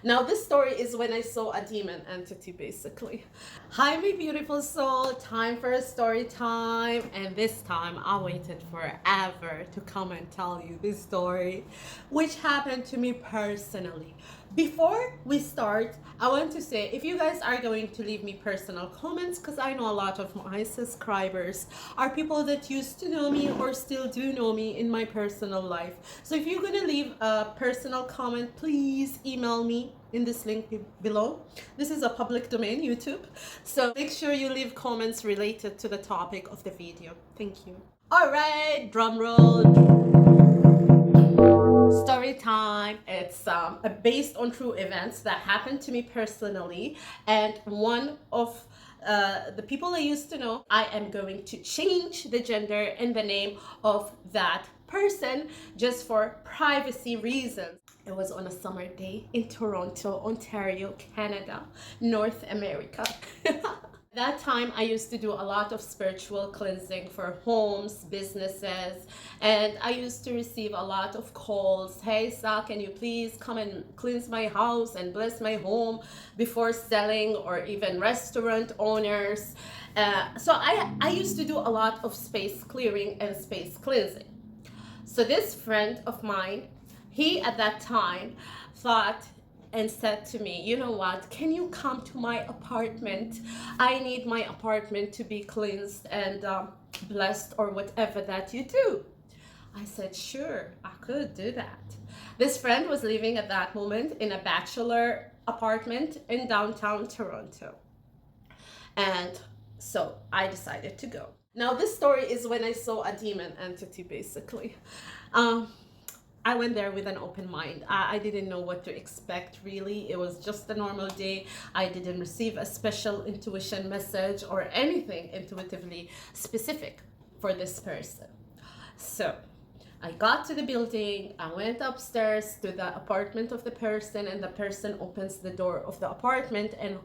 Now, this story is when I saw a demon entity, basically. Hi, my beautiful soul. Time for a story time. And this time, I waited forever to come and tell you this story, which happened to me personally. Before we start, I want to say if you guys are going to leave me personal comments, because I know a lot of my subscribers are people that used to know me or still do know me in my personal life. So if you're going to leave a personal comment, please email me in this link below. This is a public domain, YouTube. So make sure you leave comments related to the topic of the video. Thank you. All right, drum roll. Story time. It's based on true events that happened to me personally, and one of the people I used to know. I am going to change the gender and the name of that person just for privacy reasons. It was on a summer day in Toronto, Ontario, Canada, North America. That time I used to do a lot of spiritual cleansing for homes, businesses, and I used to receive a lot of calls. Hey, Sa, can you please come and cleanse my house and bless my home before selling, or even restaurant owners. So I used to do a lot of space clearing and space cleansing. So this friend of mine, he at that time thought and said to me, you know what, can you come to my apartment? I need my apartment to be cleansed and blessed, or whatever that you do. I said, sure, I could do that. This friend was living at that moment in a bachelor apartment in downtown Toronto. And so I decided to go. Now, this story is when I saw a demon entity, basically. I went there with an open mind. I didn't know what to expect, really. It was just a normal day. I didn't receive a special intuition message or anything intuitively specific for this person. So I got to the building, I went upstairs to the apartment of the person, and the person opens the door of the apartment, and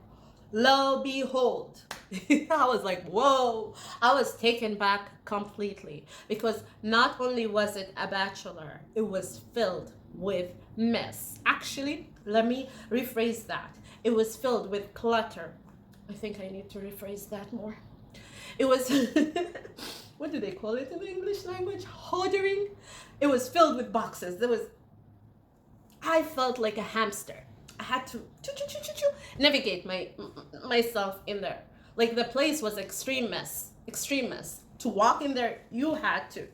lo behold, I was like, whoa. I was taken back completely, because not only was it a bachelor, it was filled with mess. Actually, let me rephrase that. It was filled with clutter. I think I need to rephrase that more. It was what do they call it in the English language? Hoarding. It was filled with boxes. I felt like a hamster. I had to navigate myself in there. Like, the place was extreme mess. To walk in there, you had to.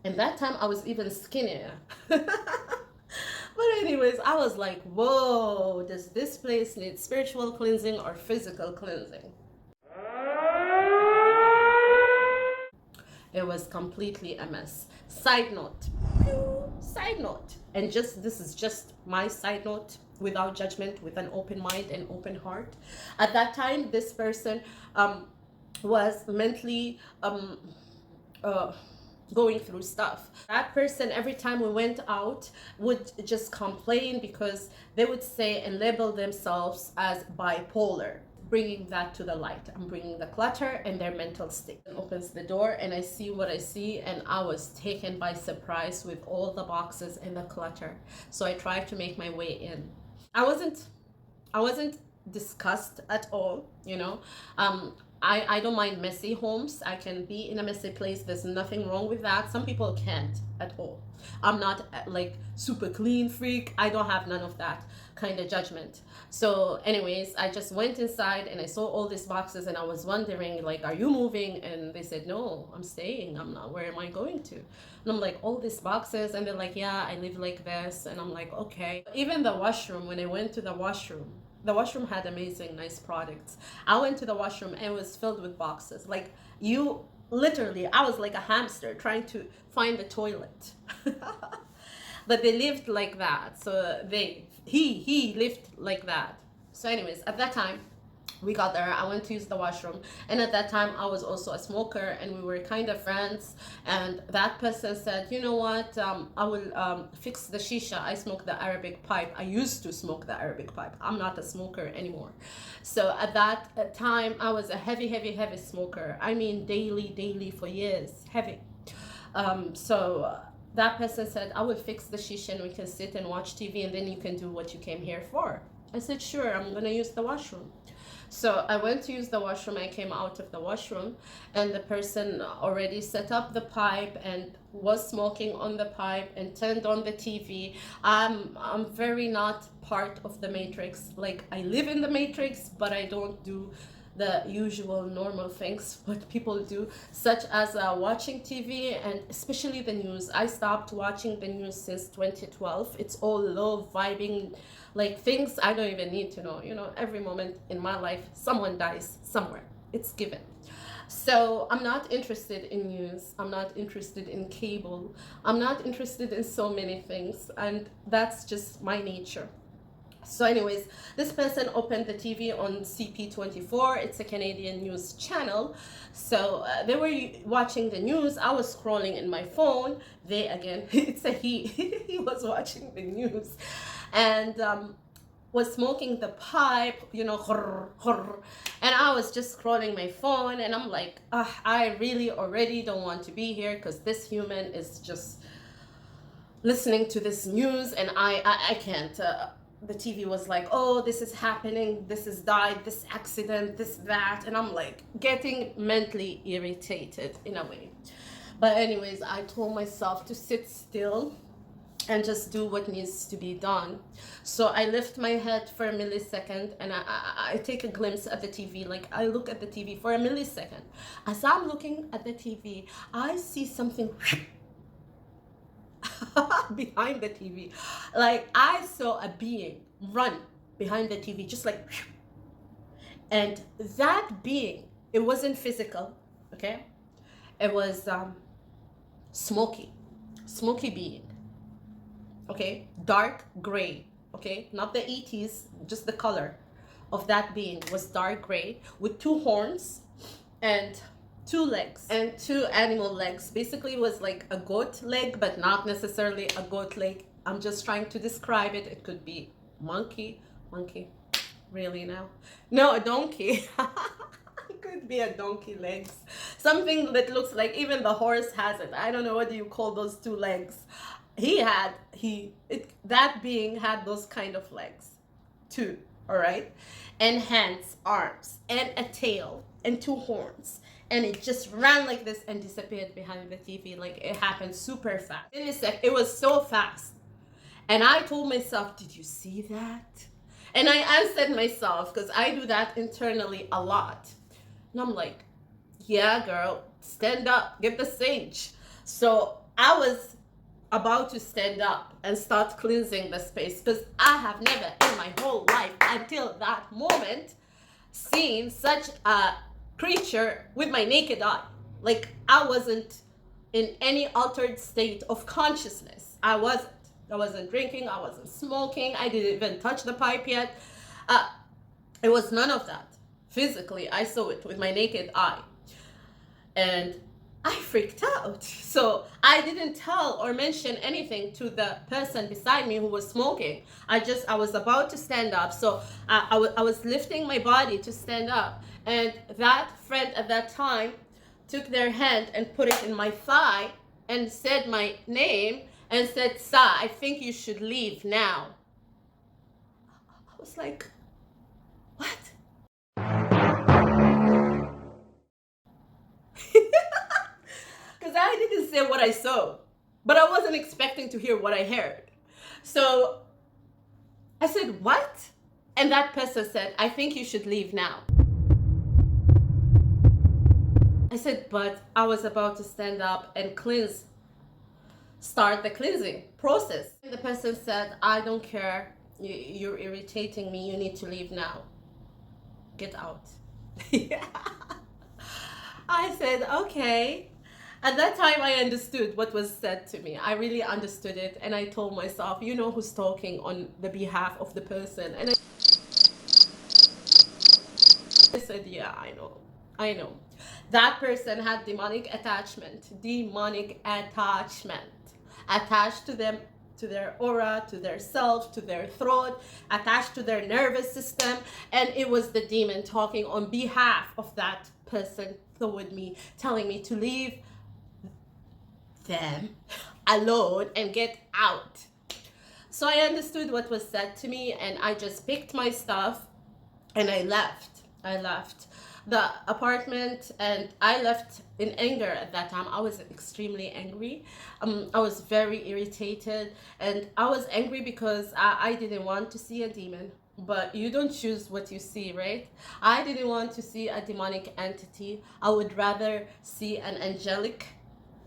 And that time I was even skinnier. But anyways, I was like, whoa, does this place need spiritual cleansing or physical cleansing? It was completely a mess. Side note, and this is just my side note, without judgment, with an open mind and open heart. At that time, this person was mentally going through stuff. That person, every time we went out, would just complain, because they would say and label themselves as bipolar. Bringing that to the light, I'm bringing the clutter and their mental state. It opens the door, and I see what I see, and I was taken by surprise with all the boxes and the clutter. So I tried to make my way in. I wasn't disgusted at all, you know. I don't mind messy homes. I can be in a messy place. There's nothing wrong with that. Some people can't at all. I'm not like super clean freak. I don't have none of that kind of judgment. So anyways, I just went inside and I saw all these boxes, and I was wondering, like, are you moving? And they said, no, I'm staying. I'm not. Where am I going to? And I'm like, all these boxes. And they're like, yeah, I live like this. And I'm like, okay. Even the washroom, when I went to the washroom had amazing, nice products. I went to the washroom and it was filled with boxes. Like, literally, I was like a hamster trying to find the toilet. But they lived like that. So he lived like that. So anyways, at that time, we got there, I went to use the washroom, and at that time I was also a smoker, and we were kind of friends. And that person said, you know what, I will fix the shisha. I smoke the Arabic pipe. I used to smoke the Arabic pipe. I'm not a smoker anymore. So at that time I was a heavy smoker. I mean, daily for years, heavy. So that person said, I will fix the shisha and we can sit and watch TV, and then you can do what you came here for. I said, sure, I'm gonna use the washroom. So I went to use the washroom. I came out of the washroom, and the person already set up the pipe and was smoking on the pipe and turned on the TV. I'm very not part of the matrix. Like, I live in the matrix, but I don't do the usual normal things what people do, such as watching TV and especially the news. I stopped watching the news since 2012. It's all low vibing, like things I don't even need to know. You know, every moment in my life, someone dies somewhere. It's given. So I'm not interested in news. I'm not interested in cable. I'm not interested in so many things. And that's just my nature. So anyways, this person opened the TV on CP24. It's a Canadian news channel. So they were watching the news. I was scrolling in my phone. They, again, it's a he. He was watching the news and was smoking the pipe, you know, and I was just scrolling my phone, and I'm like, I really already don't want to be here because this human is just listening to this news, and I can't. The TV was like, oh, this is happening, this has died, this accident, this, that, and I'm like getting mentally irritated in a way. But anyways, I told myself to sit still and just do what needs to be done. So I lift my head for a millisecond, and I take a glimpse at the TV. Like, I look at the TV for a millisecond. As I'm looking at the TV, I see something behind the TV. Like, I saw a being run behind the TV, just like, and that being, it wasn't physical, okay? It was smoky being, okay? Dark gray, okay? Not the 80s, just the color of that being was dark gray with two horns and two legs and two animal legs. Basically, it was like a goat leg, but not necessarily a goat leg. I'm just trying to describe it. It could be monkey, really now? No, a donkey. It could be a donkey legs. Something that looks like, even the horse has it. I don't know, what do you call those two legs? That being had those kind of legs too, all right? And hands, arms, and a tail, and two horns. And it just ran like this and disappeared behind the TV. Like, it happened super fast. It was so fast. And I told myself, did you see that? And I answered myself, because I do that internally a lot. And I'm like, yeah, girl, stand up, get the sage. So I was about to stand up and start cleansing the space, because I have never in my whole life until that moment seen such a creature with my naked eye. Like, I wasn't in any altered state of consciousness. I wasn't drinking, I wasn't smoking, I didn't even touch the pipe yet. It was none of that. Physically, I saw it with my naked eye. And I freaked out. So I didn't tell or mention anything to the person beside me who was smoking. I was about to stand up. So I was lifting my body to stand up. And that friend at that time took their hand and put it in my thigh and said my name and said, Sa, I think you should leave now. I was like, what? Because I didn't say what I saw, but I wasn't expecting to hear what I heard. So I said, what? And that person said, I think you should leave now. I said, but I was about to stand up and start the cleansing process. And the person said, I don't care. You're irritating me. You need to leave now. Get out. I said, okay. At that time, I understood what was said to me. I really understood it. And I told myself, you know who's talking on the behalf of the person. And I said, yeah, I know. That person had demonic attachment, attached to them, to their aura, to their self, to their throat, attached to their nervous system. And it was the demon talking on behalf of that person toward me, telling me to leave them alone and get out. So I understood what was said to me, and I just picked my stuff and I left. I left the apartment and I left in anger at that time. I was extremely angry. I was very irritated, and I was angry because I didn't want to see a demon. But you don't choose what you see, right? I didn't want to see a demonic entity. I would rather see an angelic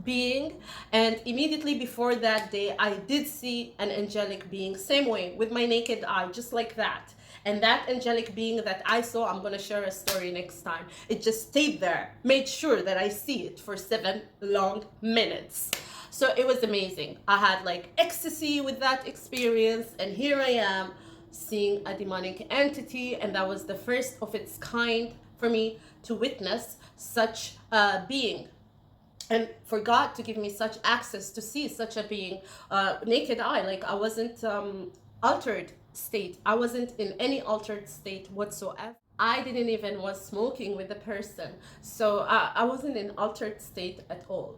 being. And immediately before that day, I did see an angelic being, same way, with my naked eye, just like that. And that angelic being that I saw, I'm gonna share a story next time. It just stayed there, made sure that I see it for 7 long minutes. So it was amazing. I had like ecstasy with that experience, and here I am seeing a demonic entity, and that was the first of its kind for me to witness such a being. And for God to give me such access to see such a being, naked eye, like I wasn't altered state. I wasn't in any altered state whatsoever. I didn't even was smoking with the person, so I wasn't in altered state at all.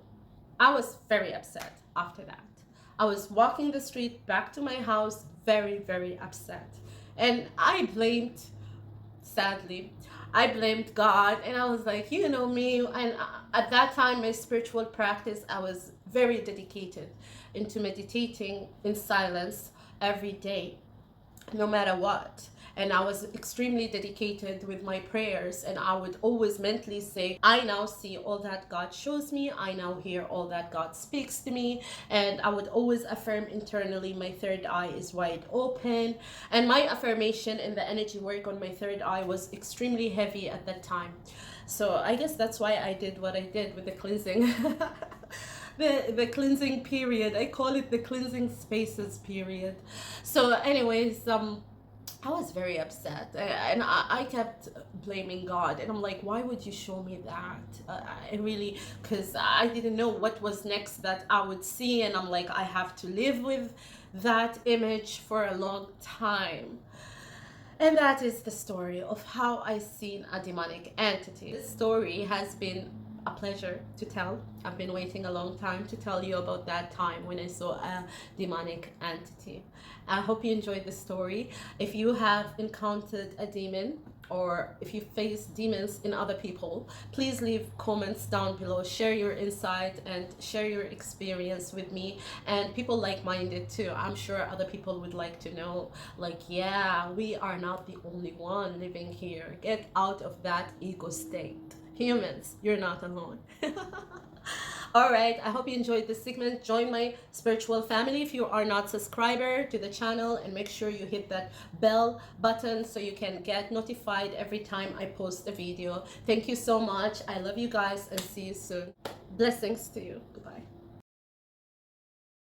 I was very upset after that. I was walking the street back to my house, very, very upset. And I blamed, sadly, I blamed God, and I was like, you know me. And at that time, my spiritual practice, I was very dedicated into meditating in silence every day, no matter what. And I was extremely dedicated with my prayers, and I would always mentally say, I now see all that God shows me, I now hear all that God speaks to me. And I would always affirm internally, my third eye is wide open. And my affirmation and the energy work on my third eye was extremely heavy at that time. So I guess that's why I did what I did with the cleansing. The cleansing period, I call it the cleansing spaces period. So anyways, I was very upset, and I kept blaming God, and I'm like, why would you show me that? And really, because I didn't know what was next that I would see, and I'm like, I have to live with that image for a long time. And that is the story of how I seen a demonic entity. This story has been a pleasure to tell. I've been waiting a long time to tell you about that time when I saw a demonic entity. I hope you enjoyed the story. If you have encountered a demon, or if you face demons in other people, please leave comments down below. Share your insight and share your experience with me, and people like-minded too. I'm sure other people would like to know, like, yeah, we are not the only one living here. Get out of that ego state. Humans, you're not alone. All right, I hope you enjoyed this segment. Join my spiritual family if you are not subscriber to the channel, and make sure you hit that bell button so you can get notified every time I post a video. Thank you so much. I love you guys, and see you soon. Blessings to you. Goodbye.